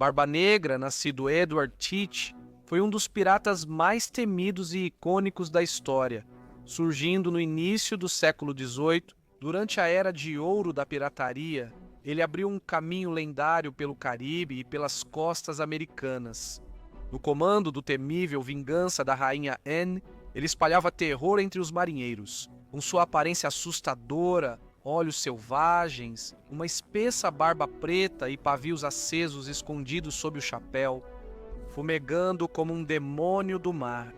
Barba Negra, nascido Edward Teach, foi um dos piratas mais temidos e icônicos da história, surgindo no início do século XVIII. Durante a era de ouro da pirataria, ele abriu um caminho lendário pelo Caribe e pelas costas americanas. No comando do temível Vingança da Rainha Anne, ele espalhava terror entre os marinheiros. Com sua aparência assustadora, olhos selvagens, uma espessa barba preta e pavios acesos escondidos sob o chapéu, fumegando como um demônio do mar.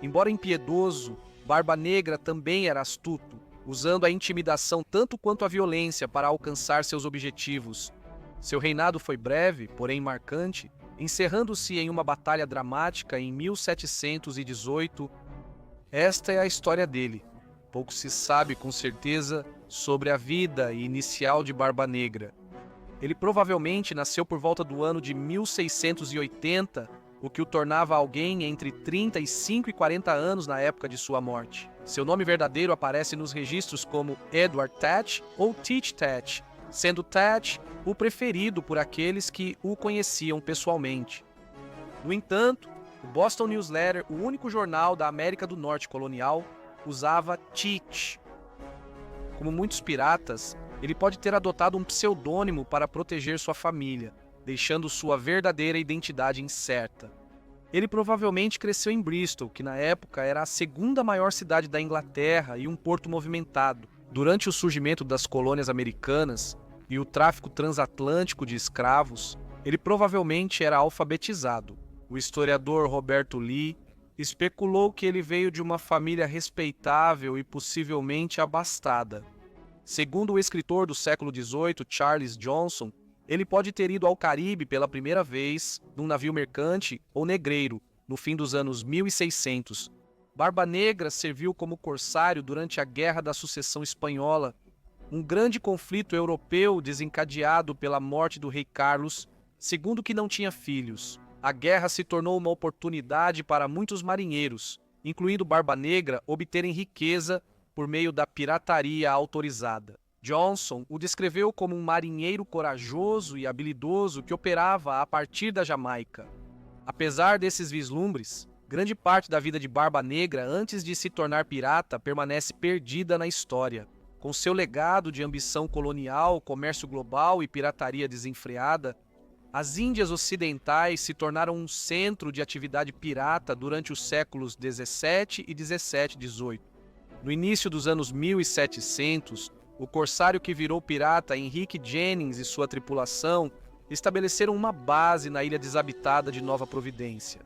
Embora impiedoso, Barba Negra também era astuto, usando a intimidação tanto quanto a violência para alcançar seus objetivos. Seu reinado foi breve, porém marcante, encerrando-se em uma batalha dramática em 1718. Esta é a história dele. Pouco se sabe com certeza sobre a vida inicial de Barba Negra. Ele provavelmente nasceu por volta do ano de 1680, o que o tornava alguém entre 35 e 40 anos na época de sua morte. Seu nome verdadeiro aparece nos registros como Edward Teach ou Teach Teach, sendo Teach o preferido por aqueles que o conheciam pessoalmente. No entanto, o Boston Newsletter, o único jornal da América do Norte colonial, usava Teach. Como muitos piratas, ele pode ter adotado um pseudônimo para proteger sua família, deixando sua verdadeira identidade incerta. Ele provavelmente cresceu em Bristol, que na época era a segunda maior cidade da Inglaterra e um porto movimentado. Durante o surgimento das colônias americanas e o tráfico transatlântico de escravos, ele provavelmente era alfabetizado. O historiador Roberto Lee especulou que ele veio de uma família respeitável e possivelmente abastada. Segundo o escritor do século XVIII, Charles Johnson, ele pode ter ido ao Caribe pela primeira vez num navio mercante ou negreiro, no fim dos anos 1600. Barba Negra serviu como corsário durante a Guerra da Sucessão Espanhola, um grande conflito europeu desencadeado pela morte do rei Carlos, segundo que não tinha filhos. A guerra se tornou uma oportunidade para muitos marinheiros, incluindo Barba Negra, obterem riqueza por meio da pirataria autorizada. Johnson o descreveu como um marinheiro corajoso e habilidoso que operava a partir da Jamaica. Apesar desses vislumbres, grande parte da vida de Barba Negra antes de se tornar pirata permanece perdida na história. Com seu legado de ambição colonial, comércio global e pirataria desenfreada, as Índias Ocidentais se tornaram um centro de atividade pirata durante os séculos 17 e 17-18. No início dos anos 1700, o corsário que virou pirata Henrique Jennings e sua tripulação estabeleceram uma base na ilha desabitada de Nova Providência.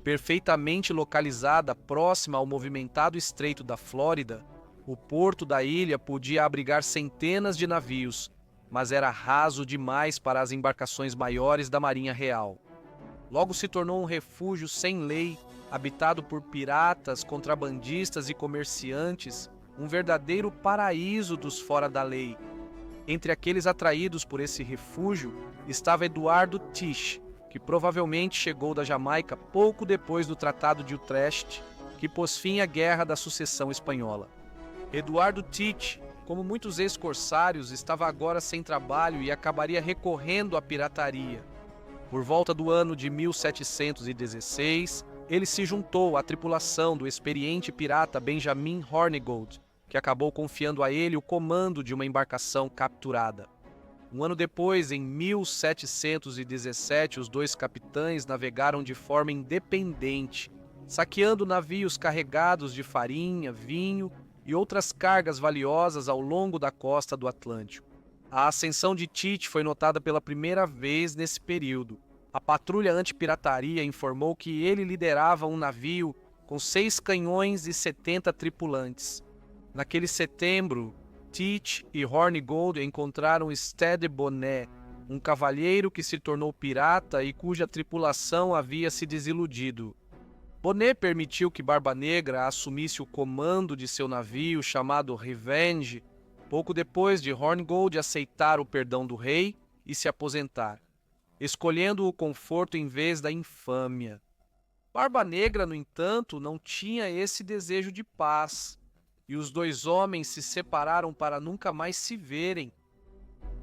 Perfeitamente localizada próxima ao movimentado estreito da Flórida, o porto da ilha podia abrigar centenas de navios, mas era raso demais para as embarcações maiores da Marinha Real. Logo se tornou um refúgio sem lei, habitado por piratas, contrabandistas e comerciantes, um verdadeiro paraíso dos fora da lei. Entre aqueles atraídos por esse refúgio estava Eduardo Teach, que provavelmente chegou da Jamaica pouco depois do Tratado de Utrecht, que pôs fim à Guerra da Sucessão Espanhola. Eduardo Teach, como muitos ex-corsários, estava agora sem trabalho e acabaria recorrendo à pirataria. Por volta do ano de 1716, ele se juntou à tripulação do experiente pirata Benjamin Hornigold, que acabou confiando a ele o comando de uma embarcação capturada. Um ano depois, em 1717, os dois capitães navegaram de forma independente, saqueando navios carregados de farinha, vinho e outras cargas valiosas ao longo da costa do Atlântico. A ascensão de Teach foi notada pela primeira vez nesse período. A patrulha antipirataria informou que ele liderava um navio com 6 canhões e 70 tripulantes. Naquele setembro, Teach e Hornigold encontraram Stede Bonnet, um cavalheiro que se tornou pirata e cuja tripulação havia se desiludido. Bonnet permitiu que Barba Negra assumisse o comando de seu navio chamado Revenge, pouco depois de Hornigold aceitar o perdão do rei e se aposentar, escolhendo o conforto em vez da infâmia. Barba Negra, no entanto, não tinha esse desejo de paz, e os dois homens se separaram para nunca mais se verem.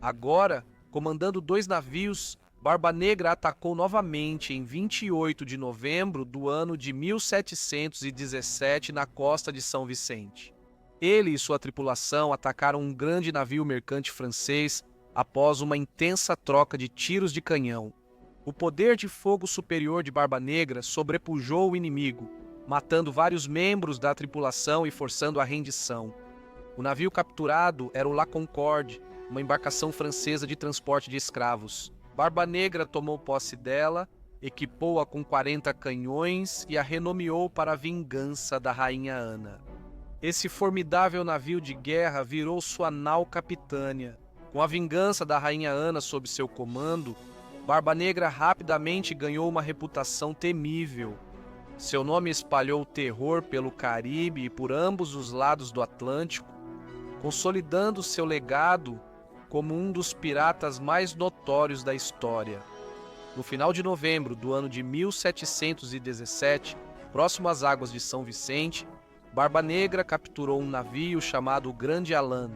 Agora, comandando 2 navios, Barba Negra atacou novamente em 28 de novembro do ano de 1717 na costa de São Vicente. Ele e sua tripulação atacaram um grande navio mercante francês após uma intensa troca de tiros de canhão. O poder de fogo superior de Barba Negra sobrepujou o inimigo, matando vários membros da tripulação e forçando a rendição. O navio capturado era o La Concorde, uma embarcação francesa de transporte de escravos. Barba Negra tomou posse dela, equipou-a com 40 canhões e a renomeou para a vingança da rainha Ana. Esse formidável navio de guerra virou sua nau capitânia. Com a vingança da rainha Ana sob seu comando, Barba Negra rapidamente ganhou uma reputação temível. Seu nome espalhou o terror pelo Caribe e por ambos os lados do Atlântico, consolidando seu legado como um dos piratas mais notórios da história. No final de novembro do ano de 1717, próximo às águas de São Vicente, Barba Negra capturou um navio chamado Grande Alan,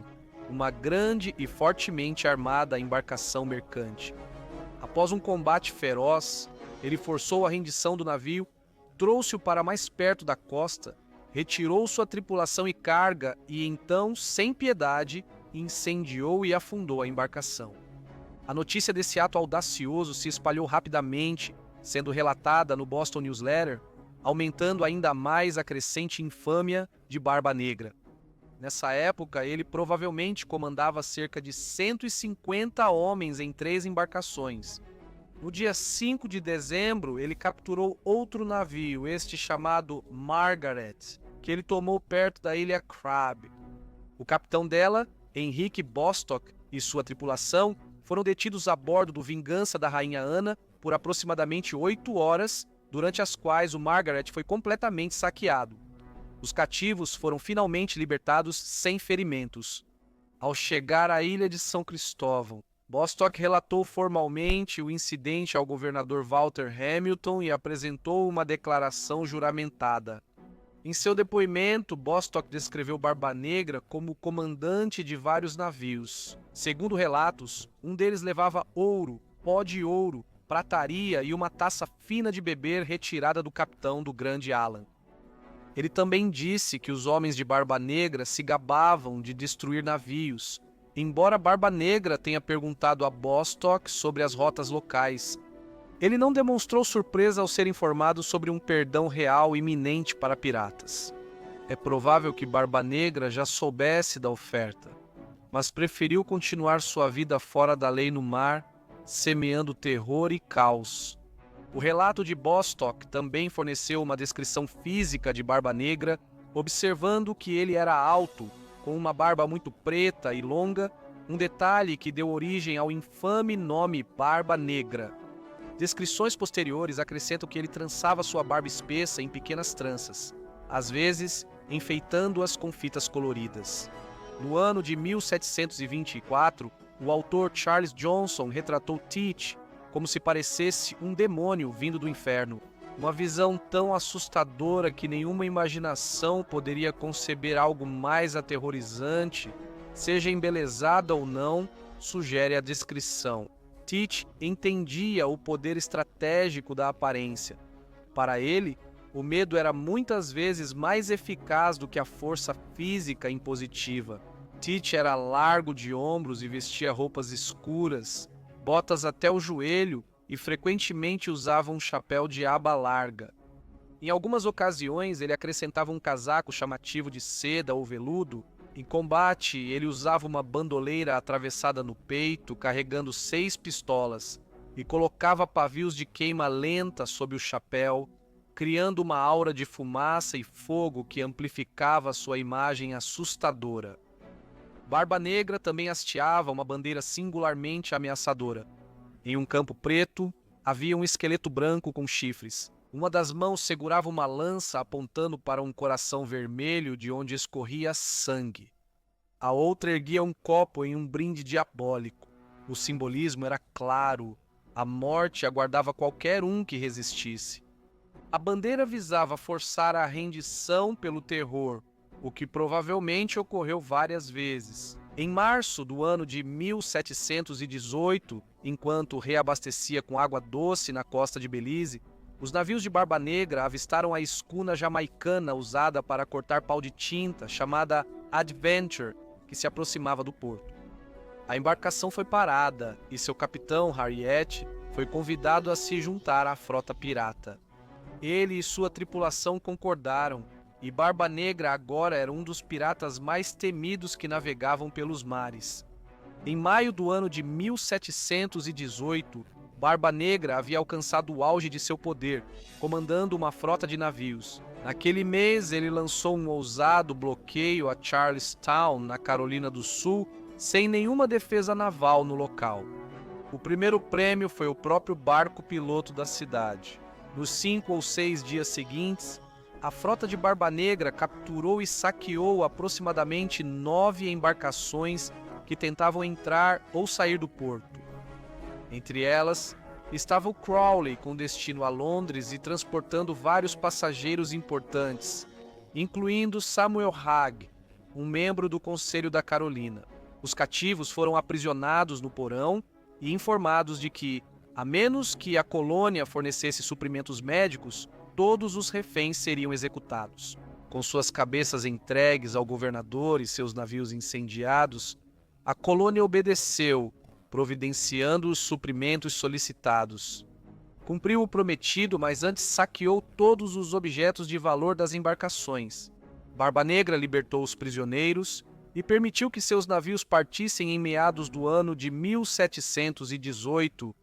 uma grande e fortemente armada embarcação mercante. Após um combate feroz, ele forçou a rendição do navio, trouxe-o para mais perto da costa, retirou sua tripulação e carga e então, sem piedade, incendiou e afundou a embarcação. A notícia desse ato audacioso se espalhou rapidamente, sendo relatada no Boston Newsletter, aumentando ainda mais a crescente infâmia de Barba Negra. Nessa época, ele provavelmente comandava cerca de 150 homens em 3 embarcações. No dia 5 de dezembro, ele capturou outro navio, este chamado Margaret, que ele tomou perto da ilha Crab. O capitão dela, Henrique Bostock, e sua tripulação foram detidos a bordo do Vingança da Rainha Ana por aproximadamente 8 horas, durante as quais o Margaret foi completamente saqueado. Os cativos foram finalmente libertados sem ferimentos. Ao chegar à ilha de São Cristóvão, Bostock relatou formalmente o incidente ao governador Walter Hamilton e apresentou uma declaração juramentada. Em seu depoimento, Bostock descreveu Barba Negra como comandante de vários navios. Segundo relatos, um deles levava ouro, pó de ouro, prataria e uma taça fina de beber retirada do capitão do Grande Alan. Ele também disse que os homens de Barba Negra se gabavam de destruir navios, embora Barba Negra tenha perguntado a Bostock sobre as rotas locais. Ele não demonstrou surpresa ao ser informado sobre um perdão real iminente para piratas. É provável que Barba Negra já soubesse da oferta, mas preferiu continuar sua vida fora da lei no mar, semeando terror e caos. O relato de Bostock também forneceu uma descrição física de Barba Negra, observando que ele era alto, com uma barba muito preta e longa, um detalhe que deu origem ao infame nome Barba Negra. Descrições posteriores acrescentam que ele trançava sua barba espessa em pequenas tranças, às vezes enfeitando-as com fitas coloridas. No ano de 1724, o autor Charles Johnson retratou Teach como se parecesse um demônio vindo do inferno. Uma visão tão assustadora que nenhuma imaginação poderia conceber algo mais aterrorizante, seja embelezada ou não, sugere a descrição. Teach entendia o poder estratégico da aparência. Para ele, o medo era muitas vezes mais eficaz do que a força física impositiva. Teach era largo de ombros e vestia roupas escuras, botas até o joelho e frequentemente usava um chapéu de aba larga. Em algumas ocasiões, ele acrescentava um casaco chamativo de seda ou veludo. Em combate, ele usava uma bandoleira atravessada no peito, carregando 6 pistolas, e colocava pavios de queima lenta sob o chapéu, criando uma aura de fumaça e fogo que amplificava sua imagem assustadora. Barba Negra também hasteava uma bandeira singularmente ameaçadora. Em um campo preto, havia um esqueleto branco com chifres. Uma das mãos segurava uma lança apontando para um coração vermelho de onde escorria sangue. A outra erguia um copo em um brinde diabólico. O simbolismo era claro. A morte aguardava qualquer um que resistisse. A bandeira visava forçar a rendição pelo terror, o que provavelmente ocorreu várias vezes. Em março do ano de 1718, enquanto reabastecia com água doce na costa de Belize, os navios de Barba Negra avistaram a escuna jamaicana usada para cortar pau de tinta, chamada Adventure, que se aproximava do porto. A embarcação foi parada e seu capitão, Harriet, foi convidado a se juntar à frota pirata. Ele e sua tripulação concordaram, e Barba Negra agora era um dos piratas mais temidos que navegavam pelos mares. Em maio do ano de 1718, Barba Negra havia alcançado o auge de seu poder, comandando uma frota de navios. Naquele mês, ele lançou um ousado bloqueio a Charlestown, na Carolina do Sul, sem nenhuma defesa naval no local. O primeiro prêmio foi o próprio barco piloto da cidade. Nos 5 ou 6 dias seguintes, a frota de Barba Negra capturou e saqueou aproximadamente 9 embarcações que tentavam entrar ou sair do porto. Entre elas, estava o Crowley, com destino a Londres e transportando vários passageiros importantes, incluindo Samuel Hagg, um membro do Conselho da Carolina. Os cativos foram aprisionados no porão e informados de que, a menos que a colônia fornecesse suprimentos médicos, todos os reféns seriam executados. Com suas cabeças entregues ao governador e seus navios incendiados, a colônia obedeceu, providenciando os suprimentos solicitados. Cumpriu o prometido, mas antes saqueou todos os objetos de valor das embarcações. Barba Negra libertou os prisioneiros e permitiu que seus navios partissem em meados do ano de 1718,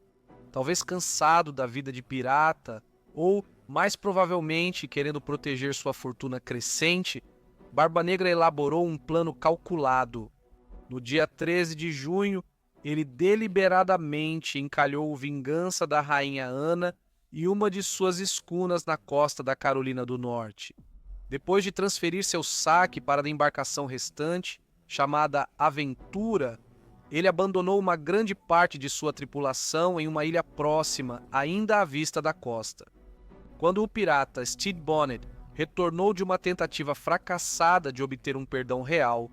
talvez cansado da vida de pirata ou, mais provavelmente, querendo proteger sua fortuna crescente. Barba Negra elaborou um plano calculado. No dia 13 de junho, ele deliberadamente encalhou Vingança da Rainha Ana e uma de suas escunas na costa da Carolina do Norte. Depois de transferir seu saque para a embarcação restante, chamada Aventura, ele abandonou uma grande parte de sua tripulação em uma ilha próxima, ainda à vista da costa. Quando o pirata Stede Bonnet retornou de uma tentativa fracassada de obter um perdão real,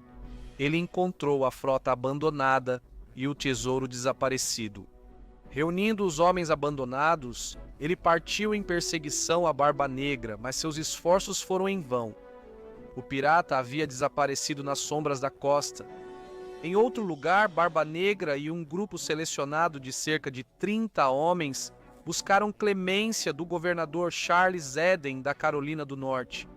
ele encontrou a frota abandonada e o tesouro desaparecido. Reunindo os homens abandonados, ele partiu em perseguição à Barba Negra, mas seus esforços foram em vão. O pirata havia desaparecido nas sombras da costa. Em outro lugar, Barba Negra e um grupo selecionado de cerca de 30 homens buscaram clemência do governador Charles Eden da Carolina do Norte.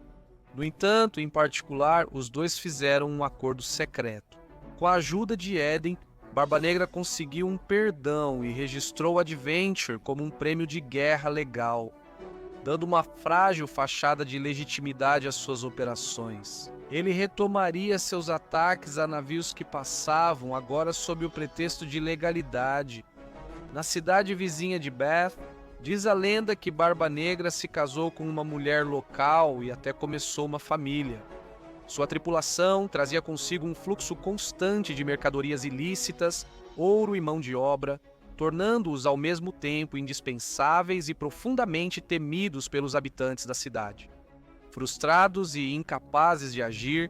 No entanto, em particular, os dois fizeram um acordo secreto. Com a ajuda de Eden, Barba Negra conseguiu um perdão e registrou Adventure como um prêmio de guerra legal, dando uma frágil fachada de legitimidade às suas operações. Ele retomaria seus ataques a navios que passavam, agora sob o pretexto de legalidade. Na cidade vizinha de Bath, diz a lenda que Barba Negra se casou com uma mulher local e até começou uma família. Sua tripulação trazia consigo um fluxo constante de mercadorias ilícitas, ouro e mão de obra, tornando-os ao mesmo tempo indispensáveis e profundamente temidos pelos habitantes da cidade. Frustrados e incapazes de agir,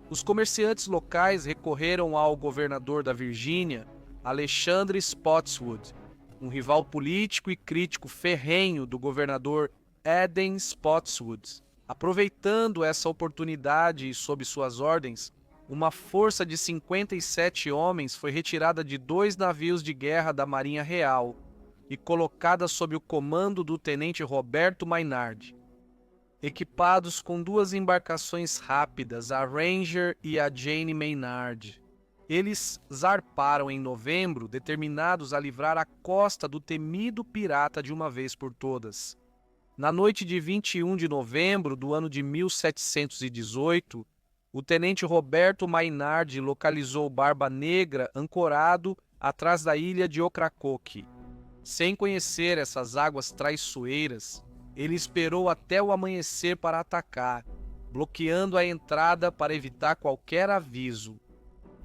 os comerciantes locais recorreram ao governador da Virgínia, Alexandre Spotswood, um rival político e crítico ferrenho do governador Eden Spotswood. Aproveitando essa oportunidade e sob suas ordens, uma força de 57 homens foi retirada de 2 navios de guerra da Marinha Real e colocada sob o comando do tenente Roberto Maynard. Equipados com 2 embarcações rápidas, a Ranger e a Jane Maynard, eles zarparam em novembro, determinados a livrar a costa do temido pirata de uma vez por todas. Na noite de 21 de novembro do ano de 1718, o tenente Roberto Maynard localizou Barba Negra ancorado atrás da ilha de Ocracoke. Sem conhecer essas águas traiçoeiras, ele esperou até o amanhecer para atacar, bloqueando a entrada para evitar qualquer aviso.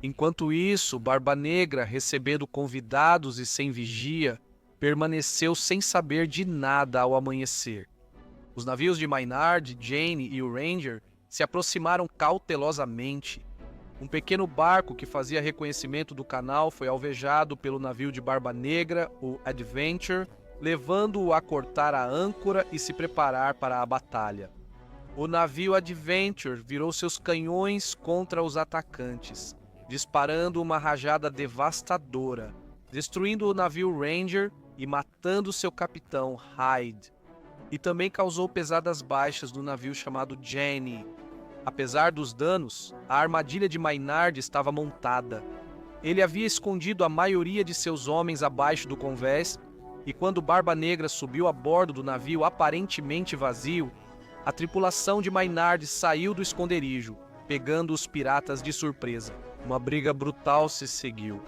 Enquanto isso, Barba Negra, recebendo convidados e sem vigia, permaneceu sem saber de nada ao amanhecer. Os navios de Maynard, Jane e o Ranger se aproximaram cautelosamente. Um pequeno barco que fazia reconhecimento do canal foi alvejado pelo navio de Barba Negra, o Adventure, levando-o a cortar a âncora e se preparar para a batalha. O navio Adventure virou seus canhões contra os atacantes, disparando uma rajada devastadora, destruindo o navio Ranger e matando seu capitão, Hyde. E também causou pesadas baixas no navio chamado Jenny. Apesar dos danos, a armadilha de Maynard estava montada. Ele havia escondido a maioria de seus homens abaixo do convés, e quando Barba Negra subiu a bordo do navio aparentemente vazio, a tripulação de Maynard saiu do esconderijo, pegando os piratas de surpresa. Uma briga brutal se seguiu.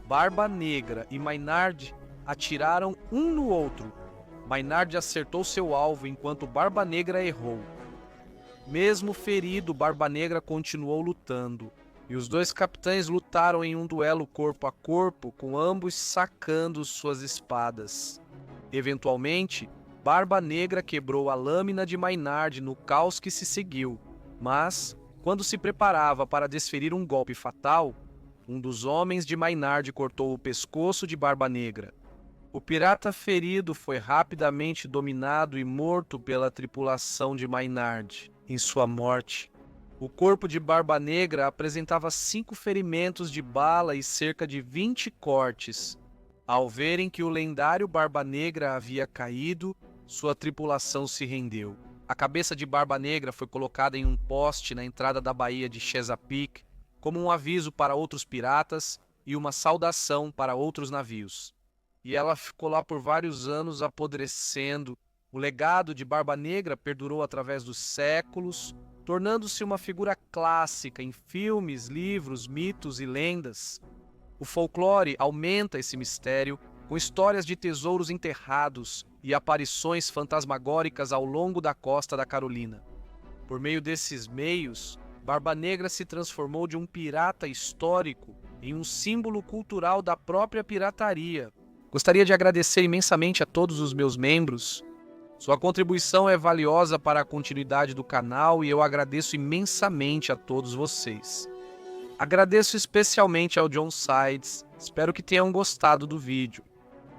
Barba Negra e Maynard atiraram um no outro. Maynard acertou seu alvo enquanto Barba Negra errou. Mesmo ferido, Barba Negra continuou lutando, e os dois capitães lutaram em um duelo corpo a corpo, com ambos sacando suas espadas. Eventualmente, Barba Negra quebrou a lâmina de Maynard no caos que se seguiu, mas, quando se preparava para desferir um golpe fatal, um dos homens de Maynard cortou o pescoço de Barba Negra. O pirata ferido foi rapidamente dominado e morto pela tripulação de Maynard. Em sua morte, o corpo de Barba Negra apresentava 5 ferimentos de bala e cerca de 20 cortes. Ao verem que o lendário Barba Negra havia caído, sua tripulação se rendeu. A cabeça de Barba Negra foi colocada em um poste na entrada da baía de Chesapeake, como um aviso para outros piratas e uma saudação para outros navios. E ela ficou lá por vários anos apodrecendo. O legado de Barba Negra perdurou através dos séculos, tornando-se uma figura clássica em filmes, livros, mitos e lendas. O folclore aumenta esse mistério com histórias de tesouros enterrados e aparições fantasmagóricas ao longo da costa da Carolina. Por meio desses meios, Barba Negra se transformou de um pirata histórico em um símbolo cultural da própria pirataria. Gostaria de agradecer imensamente a todos os meus membros. Sua contribuição é valiosa para a continuidade do canal e eu agradeço imensamente a todos vocês. Agradeço especialmente ao John Sides, espero que tenham gostado do vídeo.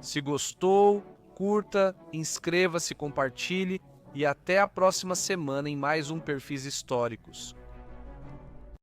Se gostou, curta, inscreva-se, compartilhe e até a próxima semana em mais um Perfis Históricos.